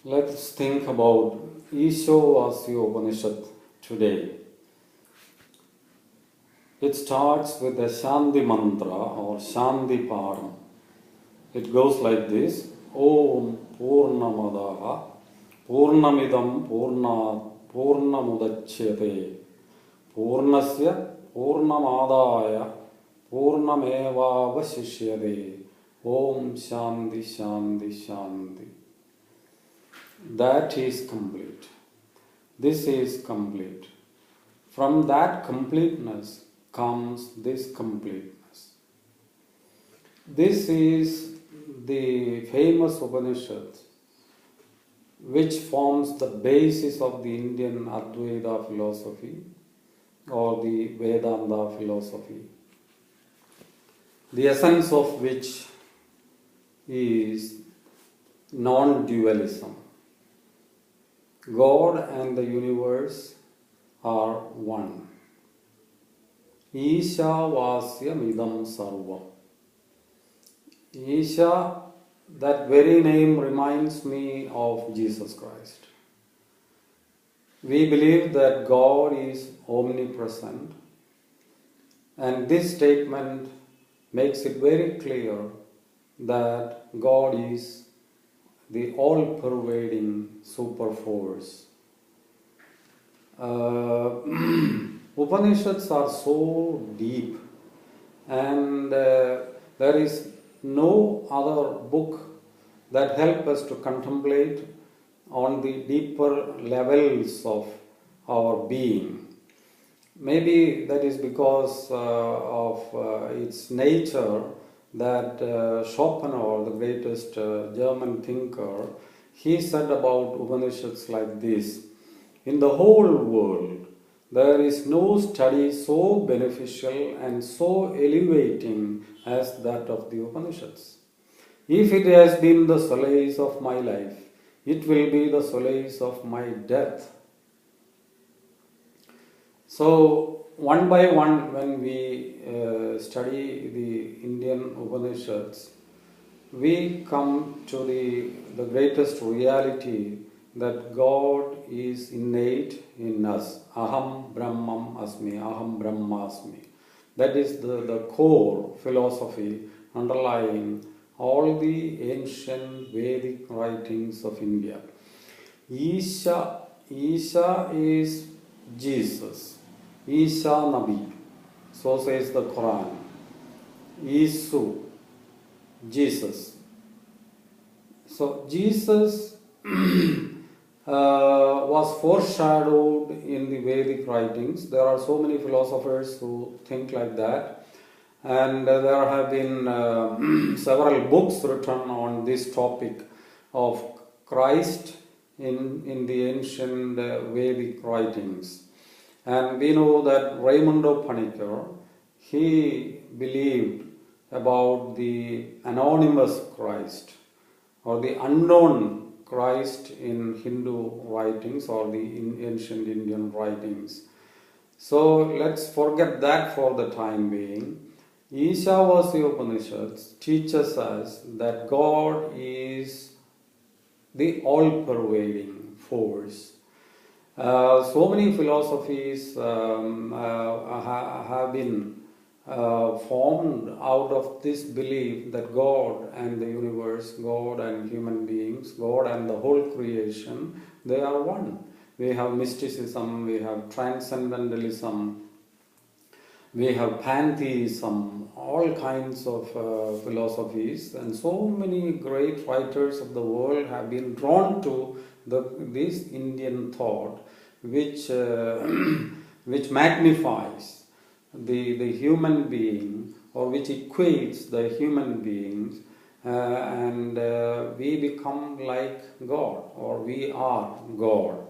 Let's think about Isavasyopanishad today. It starts with a Shanti mantra or Shanti param. It goes like this: Om Purnamadaha Purnamidam Purnamudachyate Purnasya Purnamadaya Purnamevavasishyate. Om Shanti Shanti Shanti. That is complete. This is complete. From that completeness comes this completeness. This is the famous Upanishad which forms the basis of the Indian Advaita philosophy or the Vedanta philosophy, the essence of which is non-dualism. God and the universe are one. Isavasyamidam sarvam. Isha, that very name reminds me of Jesus Christ. We believe that God is omnipresent, and this statement makes it very clear that God is the all-pervading super force. Upanishads are so deep, and there is no other book that helps us to contemplate on the deeper levels of our being. Maybe that is because of its nature that Schopenhauer, the greatest German thinker, he said about Upanishads like this: in the whole world, there is no study so beneficial and so elevating as that of the Upanishads. If it has been the solace of my life, it will be the solace of my death. So, one by one, when we study the Indian Upanishads, we come to the greatest reality that God is innate in us. Aham Brahmam Asmi, Aham Brahmasmi. That is the core philosophy underlying all the ancient Vedic writings of India. Isha is Jesus. Isa Nabi, so says the Quran. Isu, Jesus. So Jesus was foreshadowed in the Vedic writings. There are so many philosophers who think like that, and there have been several books written on this topic of Christ in the ancient Vedic writings. And we know that Raimundo Panikkar, he believed about the anonymous Christ or the unknown Christ in Hindu writings or the ancient Indian writings. So let's forget that for the time being. Isavasyopanishads teaches us that God is the all-pervading force. So many philosophies have been formed out of this belief that God and the universe, God and human beings, God and the whole creation, they are one. We have mysticism, we have transcendentalism, we have pantheism, all kinds of philosophies, and so many great writers of the world have been drawn to this Indian thought, which which magnifies the human being, or which equates the human beings, and we become like God, or we are God.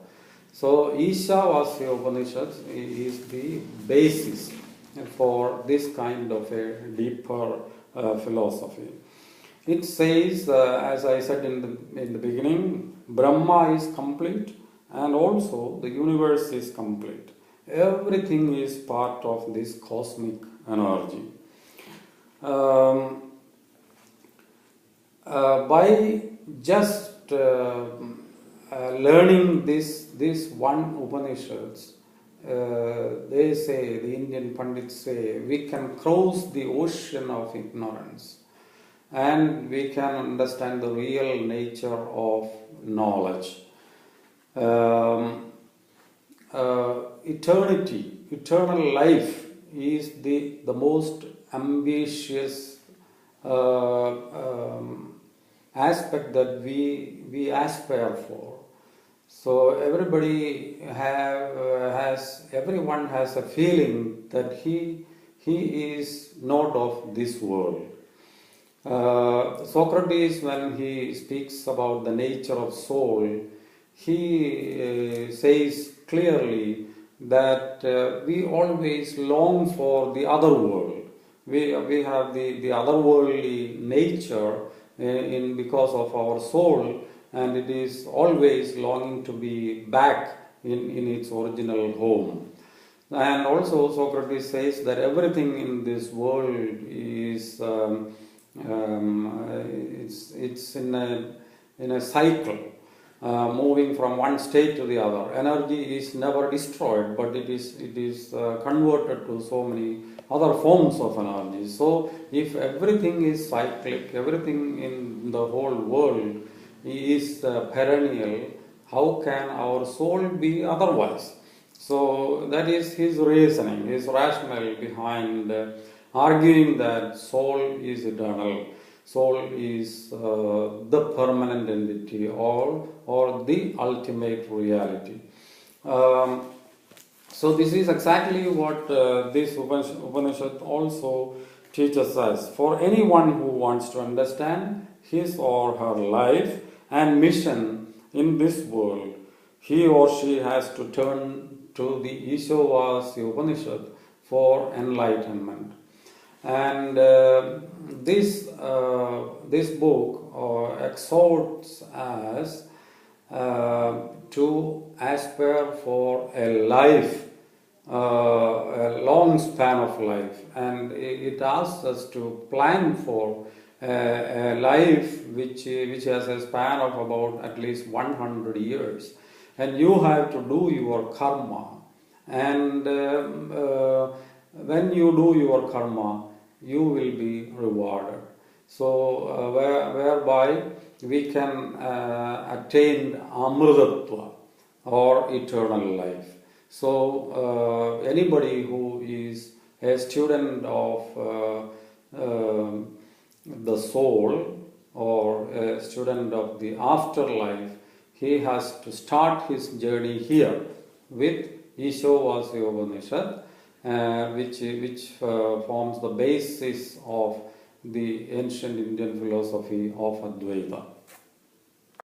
So Isavasyopanishad is the basis for this kind of a deeper philosophy. It says, as I said in the beginning, Brahma is complete, and also the universe is complete. Everything is part of this cosmic energy. By just learning this one Upanishads, they say, the Indian Pandits say, we can cross the ocean of ignorance and we can understand the real nature of knowledge. Eternal life is the most ambitious aspect that we aspire for. So everyone has a feeling that he is not of this world. Socrates, when he speaks about the nature of soul, he says clearly that we always long for the other world. We have the otherworldly nature because of our soul, and it is always longing to be back in its original home. And also Socrates says that everything in this world is it's in a cycle, moving from one state to the other. Energy is never destroyed, but it is converted to so many other forms of energy. So if everything is cyclic, everything in the whole world is perennial, how can our soul be otherwise? So that is his reasoning, his rationale behind arguing that soul is eternal, soul is the permanent entity or the ultimate reality. So this is exactly what this Upanishad also teaches us. For anyone who wants to understand his or her life and mission in this world, he or she has to turn to the Isavasyopanishad for enlightenment. And this book exhorts us to aspire for a life, a long span of life, and it asks us to plan for a life which has a span of about at least 100 years, and you have to do your karma, and when you do your karma, you will be rewarded. So whereby we can attain amrutatva or eternal life. So anybody who is a student of the soul or a student of the afterlife, he has to start his journey here with Isavasyopanishad, which forms the basis of the ancient Indian philosophy of Advaita.